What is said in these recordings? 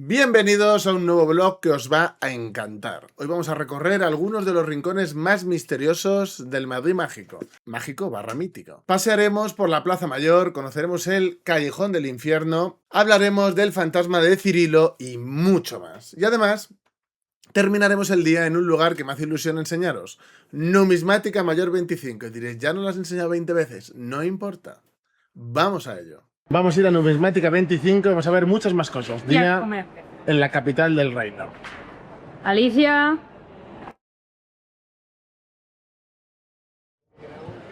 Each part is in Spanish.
Bienvenidos a un nuevo vlog que os va a encantar. Hoy vamos a recorrer algunos de los rincones más misteriosos del Madrid mágico. Mágico barra mítico. Pasearemos por la Plaza Mayor, conoceremos el Callejón del Infierno, hablaremos del fantasma de Cirilo y mucho más. Y además, terminaremos el día en un lugar que me hace ilusión enseñaros. Numismática Mayor 25. Y diréis, ya no lo has enseñado 20 veces. No importa. Vamos a ello. Vamos a ir a Numismática 25 y vamos a ver muchas más cosas. Día en la capital del reino. Alicia.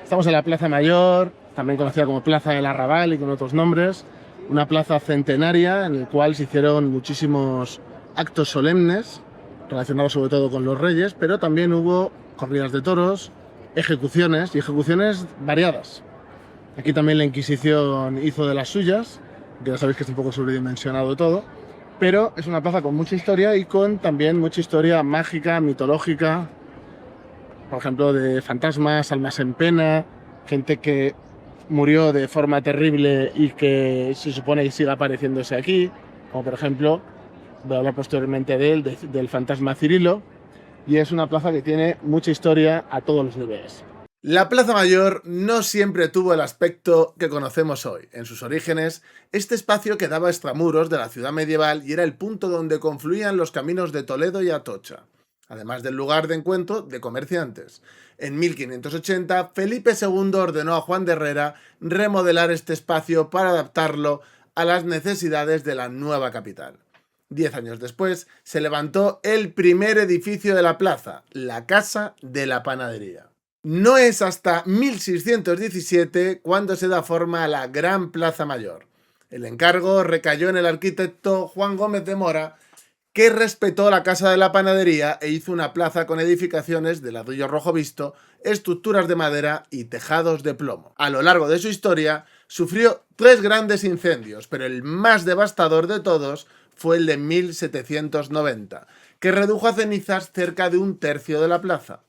Estamos en la Plaza Mayor, también conocida como Plaza del Arrabal y con otros nombres. Una plaza centenaria en la cual se hicieron muchísimos actos solemnes relacionados sobre todo con los reyes, pero también hubo corridas de toros, ejecuciones y ejecuciones variadas. Aquí también la Inquisición hizo de las suyas, que ya sabéis que es un poco sobredimensionado todo, pero es una plaza con mucha historia y con también mucha historia mágica, mitológica, por ejemplo, de fantasmas, almas en pena, gente que murió de forma terrible y que se supone que sigue apareciéndose aquí, como por ejemplo, voy a hablar posteriormente de él, del fantasma Cirilo, y es una plaza que tiene mucha historia a todos los niveles. La Plaza Mayor no siempre tuvo el aspecto que conocemos hoy. En sus orígenes, este espacio quedaba extramuros de la ciudad medieval y era el punto donde confluían los caminos de Toledo y Atocha, además del lugar de encuentro de comerciantes. En 1580, Felipe II ordenó a Juan de Herrera remodelar este espacio para adaptarlo a las necesidades de la nueva capital. 10 años después, se levantó el primer edificio de la plaza, la Casa de la Panadería. No es hasta 1617 cuando se da forma a la Gran Plaza Mayor. El encargo recayó en el arquitecto Juan Gómez de Mora, que respetó la Casa de la Panadería e hizo una plaza con edificaciones de ladrillo rojo visto, estructuras de madera y tejados de plomo. A lo largo de su historia, sufrió 3 grandes incendios, pero el más devastador de todos fue el de 1790, que redujo a cenizas cerca de 1/3 de la plaza.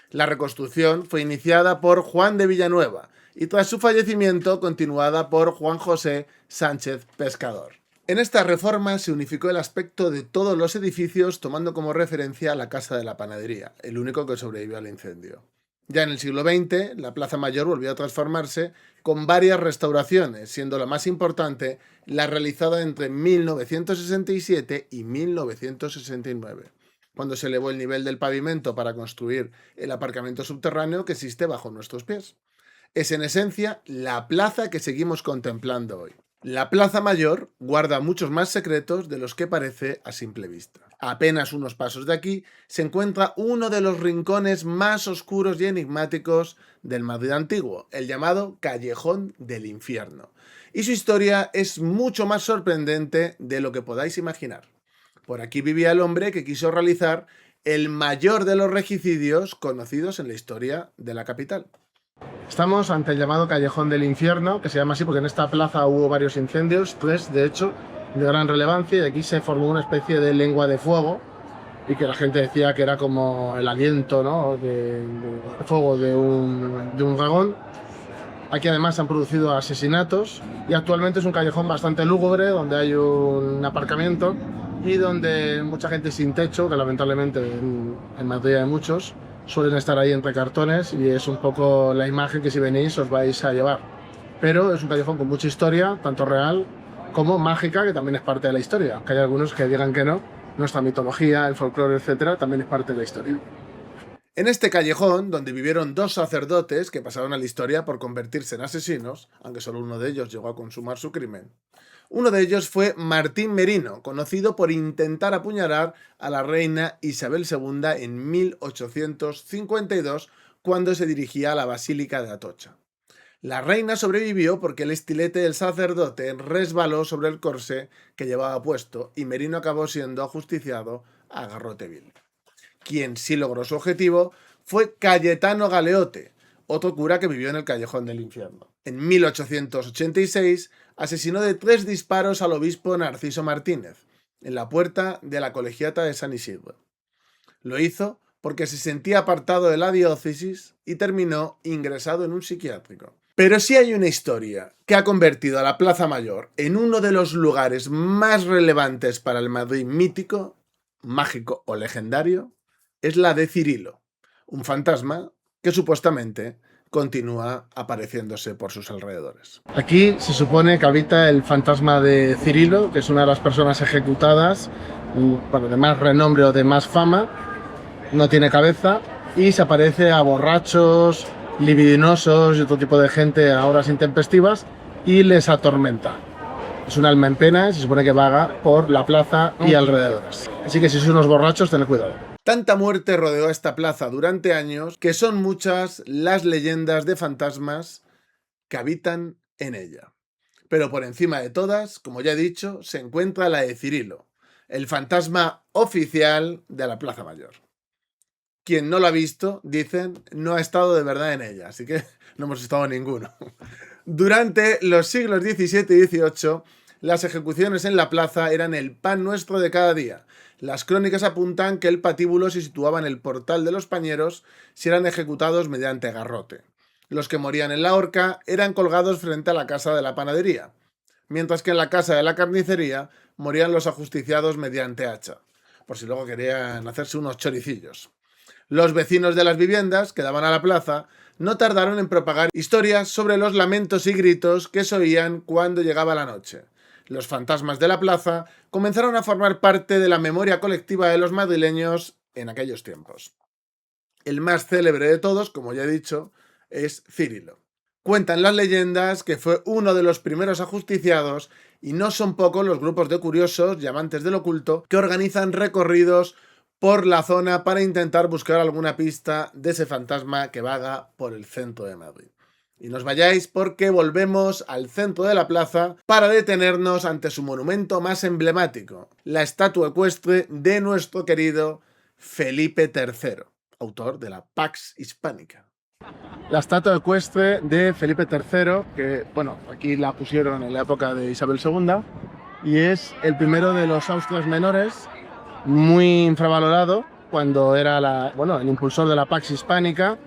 La reconstrucción fue iniciada por Juan de Villanueva y tras su fallecimiento continuada por Juan José Sánchez Pescador. En esta reforma se unificó el aspecto de todos los edificios tomando como referencia la Casa de la Panadería, el único que sobrevivió al incendio. Ya en el siglo XX, la Plaza Mayor volvió a transformarse con varias restauraciones, siendo la más importante la realizada entre 1967 y 1969. Cuando se elevó el nivel del pavimento para construir el aparcamiento subterráneo que existe bajo nuestros pies. Es en esencia la plaza que seguimos contemplando hoy. La Plaza Mayor guarda muchos más secretos de los que parece a simple vista. A apenas unos pasos de aquí se encuentra uno de los rincones más oscuros y enigmáticos del Madrid antiguo, el llamado Callejón del Infierno. Y su historia es mucho más sorprendente de lo que podáis imaginar. Por aquí vivía el hombre que quiso realizar el mayor de los regicidios conocidos en la historia de la capital. Estamos ante el llamado Callejón del Infierno, que se llama así porque en esta plaza hubo varios incendios, 3 de hecho, de gran relevancia, y aquí se formó una especie de lengua de fuego, y que la gente decía que era como el aliento, ¿no?, de fuego de un dragón. Aquí además se han producido asesinatos, y actualmente es un callejón bastante lúgubre, donde hay un aparcamiento, y donde mucha gente sin techo, que lamentablemente en Madrid hay muchos, suelen estar ahí entre cartones y es un poco la imagen que si venís os vais a llevar. Pero es un callejón con mucha historia, tanto real como mágica, que también es parte de la historia. Aunque hay algunos que digan que no, nuestra mitología, el folclore, etcétera, también es parte de la historia. En este callejón, donde vivieron 2 sacerdotes que pasaron a la historia por convertirse en asesinos, aunque solo uno de ellos llegó a consumar su crimen, uno de ellos fue Martín Merino, conocido por intentar apuñalar a la reina Isabel II en 1852, cuando se dirigía a la Basílica de Atocha. La reina sobrevivió porque el estilete del sacerdote resbaló sobre el corsé que llevaba puesto y Merino acabó siendo ajusticiado a garrote vil. Quien sí logró su objetivo fue Cayetano Galeote, otro cura que vivió en el Callejón del Infierno. En 1886 asesinó de 3 disparos al obispo Narciso Martínez, en la puerta de la colegiata de San Isidro. Lo hizo porque se sentía apartado de la diócesis y terminó ingresado en un psiquiátrico. Pero sí hay una historia que ha convertido a la Plaza Mayor en uno de los lugares más relevantes para el Madrid mítico, mágico o legendario, es la de Cirilo, un fantasma que supuestamente continúa apareciéndose por sus alrededores. Aquí se supone que habita el fantasma de Cirilo, que es una de las personas ejecutadas, de más renombre o de más fama, no tiene cabeza y se aparece a borrachos, libidinosos y otro tipo de gente a horas intempestivas y les atormenta. Es un alma en pena y se supone que vaga por la plaza y alrededores. Así que si sois unos borrachos, tened cuidado. Tanta muerte rodeó a esta plaza durante años que son muchas las leyendas de fantasmas que habitan en ella. Pero por encima de todas, como ya he dicho, se encuentra la de Cirilo, el fantasma oficial de la Plaza Mayor. Quien no lo ha visto, dicen, no ha estado de verdad en ella, así que no hemos estado ninguno. Durante los siglos XVII y XVIII, las ejecuciones en la plaza eran el pan nuestro de cada día. Las crónicas apuntan que el patíbulo se situaba en el portal de los pañeros si eran ejecutados mediante garrote. Los que morían en la horca eran colgados frente a la casa de la panadería, mientras que en la casa de la carnicería morían los ajusticiados mediante hacha, por si luego querían hacerse unos choricillos. Los vecinos de las viviendas que daban a la plaza no tardaron en propagar historias sobre los lamentos y gritos que se oían cuando llegaba la noche. Los fantasmas de la plaza comenzaron a formar parte de la memoria colectiva de los madrileños en aquellos tiempos. El más célebre de todos, como ya he dicho, es Cirilo. Cuentan las leyendas que fue uno de los primeros ajusticiados y no son pocos los grupos de curiosos y amantes del oculto que organizan recorridos por la zona para intentar buscar alguna pista de ese fantasma que vaga por el centro de Madrid. Y no os vayáis porque volvemos al centro de la plaza para detenernos ante su monumento más emblemático, la estatua ecuestre de nuestro querido Felipe III, autor de la Pax Hispánica. La estatua ecuestre de Felipe III, que bueno, aquí la pusieron en la época de Isabel II, y es el primero de los Austrias menores, muy infravalorado, cuando era el impulsor de la Pax Hispánica,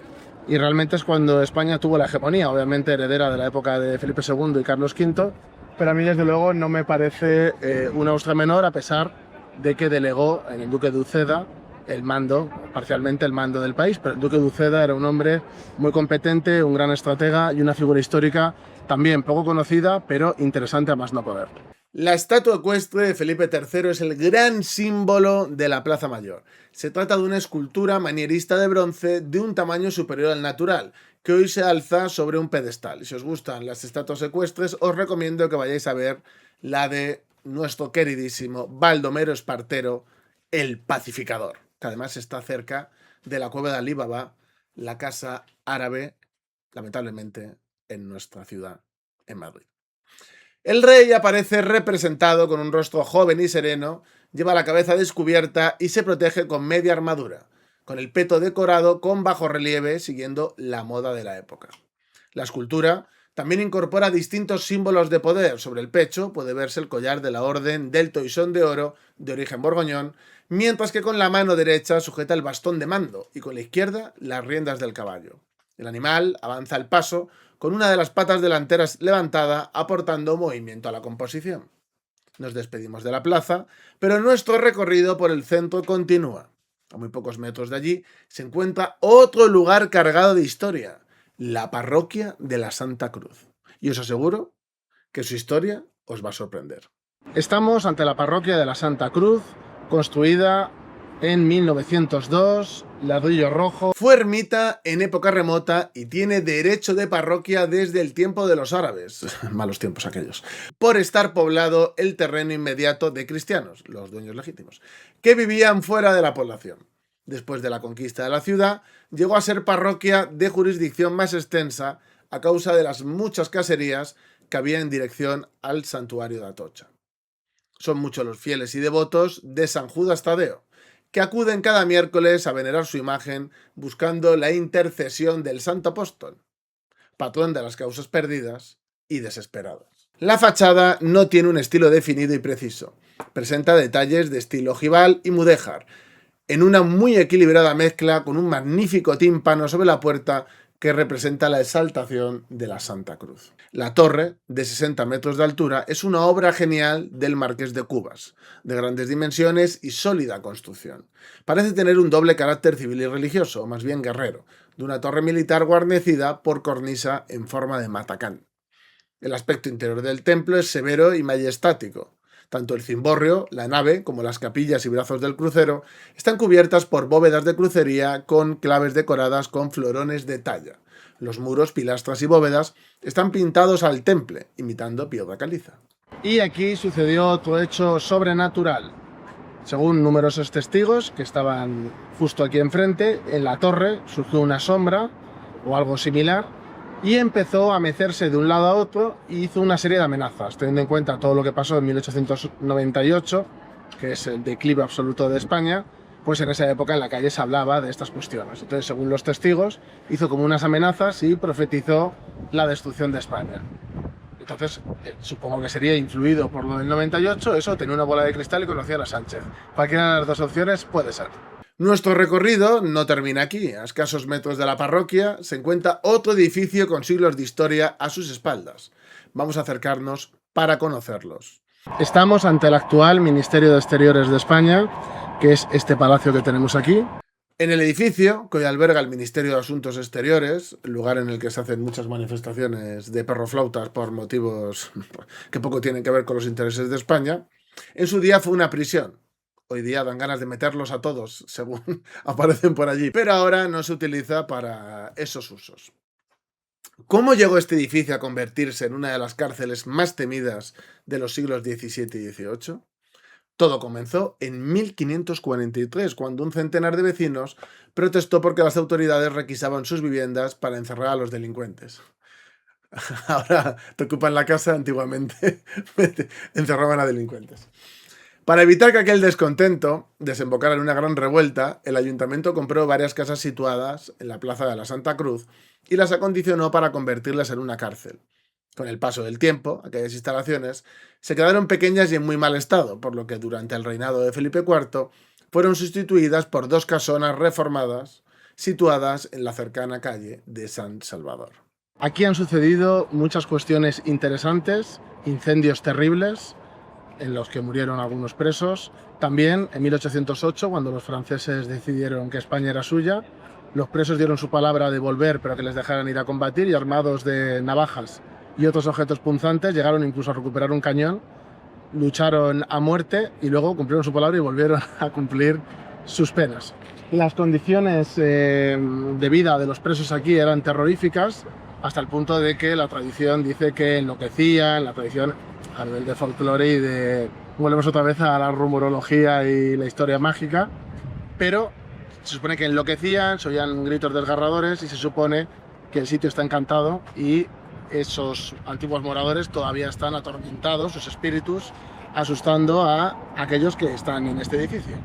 y realmente es cuando España tuvo la hegemonía, obviamente heredera de la época de Felipe II y Carlos V, pero a mí desde luego no me parece una Austria menor, a pesar de que delegó en el duque de Uceda el mando, parcialmente el mando del país, pero el duque de Uceda era un hombre muy competente, un gran estratega y una figura histórica también poco conocida, pero interesante a más no poder. La estatua ecuestre de Felipe III es el gran símbolo de la Plaza Mayor. Se trata de una escultura manierista de bronce de un tamaño superior al natural, que hoy se alza sobre un pedestal. Si os gustan las estatuas ecuestres, os recomiendo que vayáis a ver la de nuestro queridísimo Baldomero Espartero, el Pacificador, que además está cerca de la cueva de Alí Baba, la casa árabe, lamentablemente, en nuestra ciudad, en Madrid. El rey aparece representado con un rostro joven y sereno, lleva la cabeza descubierta y se protege con media armadura, con el peto decorado con bajorrelieve siguiendo la moda de la época. La escultura también incorpora distintos símbolos de poder. Sobre el pecho puede verse el collar de la Orden del Toisón de Oro de origen borgoñón, mientras que con la mano derecha sujeta el bastón de mando y con la izquierda las riendas del caballo. El animal avanza al paso con una de las patas delanteras levantada, aportando movimiento a la composición. Nos despedimos de la plaza, pero nuestro recorrido por el centro continúa. A muy pocos metros de allí se encuentra otro lugar cargado de historia, la parroquia de la Santa Cruz. Y os aseguro que su historia os va a sorprender. Estamos ante la parroquia de la Santa Cruz, construida en 1902, ladrillo rojo. Fue ermita en época remota y tiene derecho de parroquia desde el tiempo de los árabes, malos tiempos aquellos, por estar poblado el terreno inmediato de cristianos, los dueños legítimos, que vivían fuera de la población. Después de la conquista de la ciudad, llegó a ser parroquia de jurisdicción más extensa a causa de las muchas caserías que había en dirección al santuario de Atocha. Son muchos los fieles y devotos de San Judas Tadeo, que acuden cada miércoles a venerar su imagen buscando la intercesión del Santo Apóstol, patrón de las causas perdidas y desesperadas. La fachada no tiene un estilo definido y preciso. Presenta detalles de estilo ojival y mudéjar, en una muy equilibrada mezcla con un magnífico tímpano sobre la puerta que representa la exaltación de la Santa Cruz. La torre, de 60 metros de altura, es una obra genial del Marqués de Cubas, de grandes dimensiones y sólida construcción. Parece tener un doble carácter civil y religioso, o más bien guerrero, de una torre militar guarnecida por cornisa en forma de matacán. El aspecto interior del templo es severo y majestático. Tanto el cimborrio, la nave, como las capillas y brazos del crucero están cubiertas por bóvedas de crucería con claves decoradas con florones de talla. Los muros, pilastras y bóvedas están pintados al temple, imitando piedra caliza. Y aquí sucedió otro hecho sobrenatural. Según numerosos testigos que estaban justo aquí enfrente, en la torre surgió una sombra o algo similar y empezó a mecerse de un lado a otro y hizo una serie de amenazas, teniendo en cuenta todo lo que pasó en 1898, que es el declive absoluto de España. Pues en esa época en la calle se hablaba de estas cuestiones. Entonces, según los testigos, hizo como unas amenazas y profetizó la destrucción de España. Entonces, supongo que sería influido por lo del 98, eso, tenía una bola de cristal y conocía a Sánchez. Cualquiera de las dos opciones puede ser. Nuestro recorrido no termina aquí. A escasos metros de la parroquia se encuentra otro edificio con siglos de historia a sus espaldas. Vamos a acercarnos para conocerlos. Estamos ante el actual Ministerio de Exteriores de España, que es este palacio que tenemos aquí. En el edificio, que hoy alberga el Ministerio de Asuntos Exteriores, lugar en el que se hacen muchas manifestaciones de perroflautas por motivos que poco tienen que ver con los intereses de España, en su día fue una prisión. Hoy día dan ganas de meterlos a todos, según aparecen por allí, pero ahora no se utiliza para esos usos. ¿Cómo llegó este edificio a convertirse en una de las cárceles más temidas de los siglos XVII y XVIII? Todo comenzó en 1543, cuando un centenar de vecinos protestó porque las autoridades requisaban sus viviendas para encerrar a los delincuentes. Ahora te ocupan la casa, antiguamente encerraban a delincuentes. Para evitar que aquel descontento desembocara en una gran revuelta, el ayuntamiento compró varias casas situadas en la Plaza de la Santa Cruz y las acondicionó para convertirlas en una cárcel. Con el paso del tiempo, aquellas instalaciones se quedaron pequeñas y en muy mal estado, por lo que durante el reinado de Felipe IV fueron sustituidas por dos casonas reformadas situadas en la cercana calle de San Salvador. Aquí han sucedido muchas cuestiones interesantes, incendios terribles, en los que murieron algunos presos. También en 1808, cuando los franceses decidieron que España era suya, los presos dieron su palabra de volver, pero que les dejaran ir a combatir, y armados de navajas y otros objetos punzantes llegaron incluso a recuperar un cañón, lucharon a muerte y luego cumplieron su palabra y volvieron a cumplir sus penas. Las condiciones de vida de los presos aquí eran terroríficas, hasta el punto de que la tradición dice que enloquecían, la tradición a nivel de folclore y de... Volvemos otra vez a la rumorología y la historia mágica, pero se supone que enloquecían, se oían gritos desgarradores y se supone que el sitio está encantado y esos antiguos moradores todavía están atormentados, sus espíritus, asustando a aquellos que están en este edificio.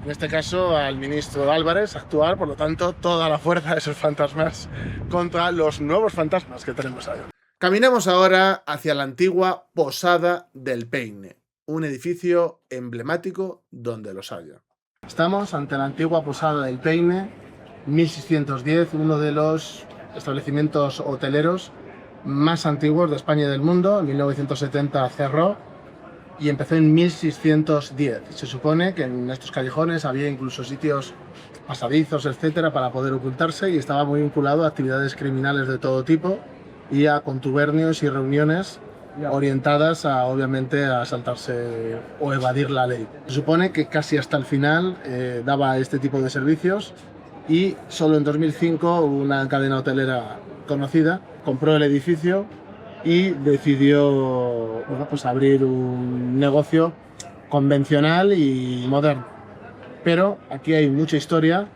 En este caso al ministro Álvarez actual, por lo tanto toda la fuerza de esos fantasmas contra los nuevos fantasmas que tenemos ahí. Caminamos ahora hacia la antigua Posada del Peine, un edificio emblemático donde los haya. Estamos ante la antigua Posada del Peine, 1610, uno de los establecimientos hoteleros más antiguos de España y del mundo. En 1970 cerró y empezó en 1610. Se supone que en estos callejones había incluso sitios pasadizos, etcétera, para poder ocultarse, y estaba muy vinculado a actividades criminales de todo tipo y a contubernios y reuniones orientadas a, obviamente, a saltarse o evadir la ley. Se supone que casi hasta el final daba este tipo de servicios, y solo en 2005 una cadena hotelera conocida compró el edificio y decidió, bueno, pues abrir un negocio convencional y moderno. Pero aquí hay mucha historia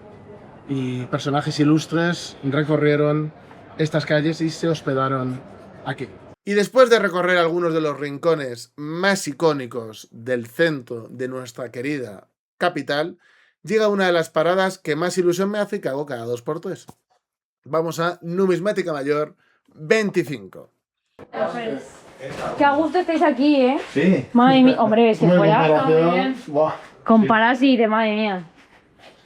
y personajes ilustres recorrieron estas calles y se hospedaron aquí. Y después de recorrer algunos de los rincones más icónicos del centro de nuestra querida capital, llega una de las paradas que más ilusión me hace y que hago cada 2x3. Vamos a Numismática Mayor 25. Qué a gusto estáis aquí, ¿eh? Sí. Madre mía, hombre, si fuera Buah. comparar así de madre mía.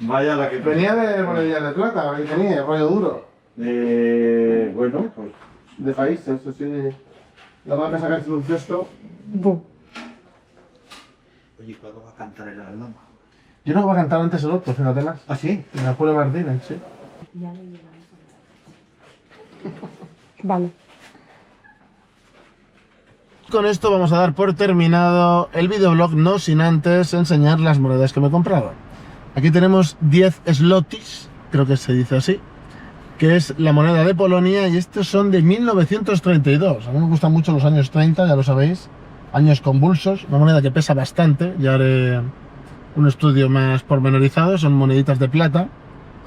Vaya la que... Venía de monedillas de plata, que tenía, rollo duro. Bueno, pues de países, así. La van a sacar un cesto. Oye, ¿cuándo va a cantar el alma? Yo creo que va a cantar antes el otro, fíjate más. ¿Ah, sí? En la Puebla Martínez, sí. Vale. Con esto vamos a dar por terminado el videoblog, no sin antes enseñar las monedas que me he comprado. Aquí tenemos 10 zlotys, creo que se dice así, que es la moneda de Polonia, y estos son de 1932. A mí me gustan mucho los años 30, ya lo sabéis, años convulsos, una moneda que pesa bastante, ya haré un estudio más pormenorizado. Son moneditas de plata,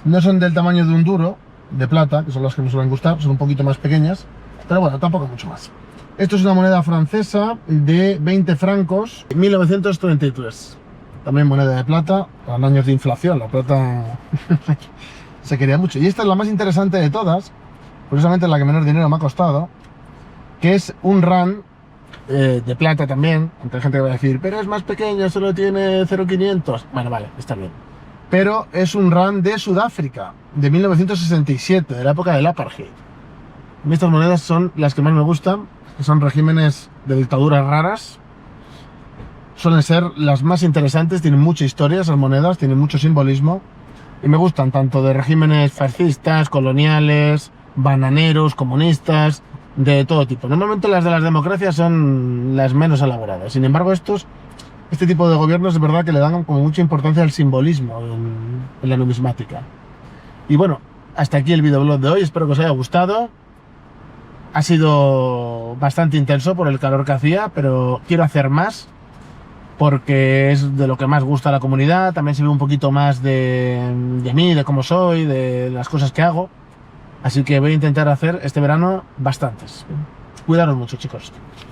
no son del tamaño de un duro de plata, que son las que me suelen gustar, son un poquito más pequeñas, pero bueno, tampoco mucho más. Esto es una moneda francesa de 20 francos, 1933. También moneda de plata, en años de inflación, la plata se quería mucho. Y esta es la más interesante de todas, curiosamente la que menos dinero me ha costado, que es un RAN de plata también. Hay gente que va a decir, pero es más pequeño, solo tiene 0,500. Bueno, vale, está bien. Pero es un RAN de Sudáfrica, de 1967, de la época del apartheid. Estas monedas son las que más me gustan, que son regímenes de dictaduras raras. Suelen ser las más interesantes, tienen mucha historia esas monedas, tienen mucho simbolismo. Y me gustan tanto de regímenes fascistas, coloniales, bananeros, comunistas, de todo tipo. Normalmente las de las democracias son las menos elaboradas. Sin embargo, este tipo de gobiernos es verdad que le dan como mucha importancia al simbolismo en la numismática. Y bueno, hasta aquí el videoblog de hoy, espero que os haya gustado. Ha sido bastante intenso por el calor que hacía, pero quiero hacer más porque es de lo que más gusta a la comunidad. También se ve un poquito más de mí, de cómo soy, de las cosas que hago. Así que voy a intentar hacer este verano bastantes. Cuidaros mucho, chicos.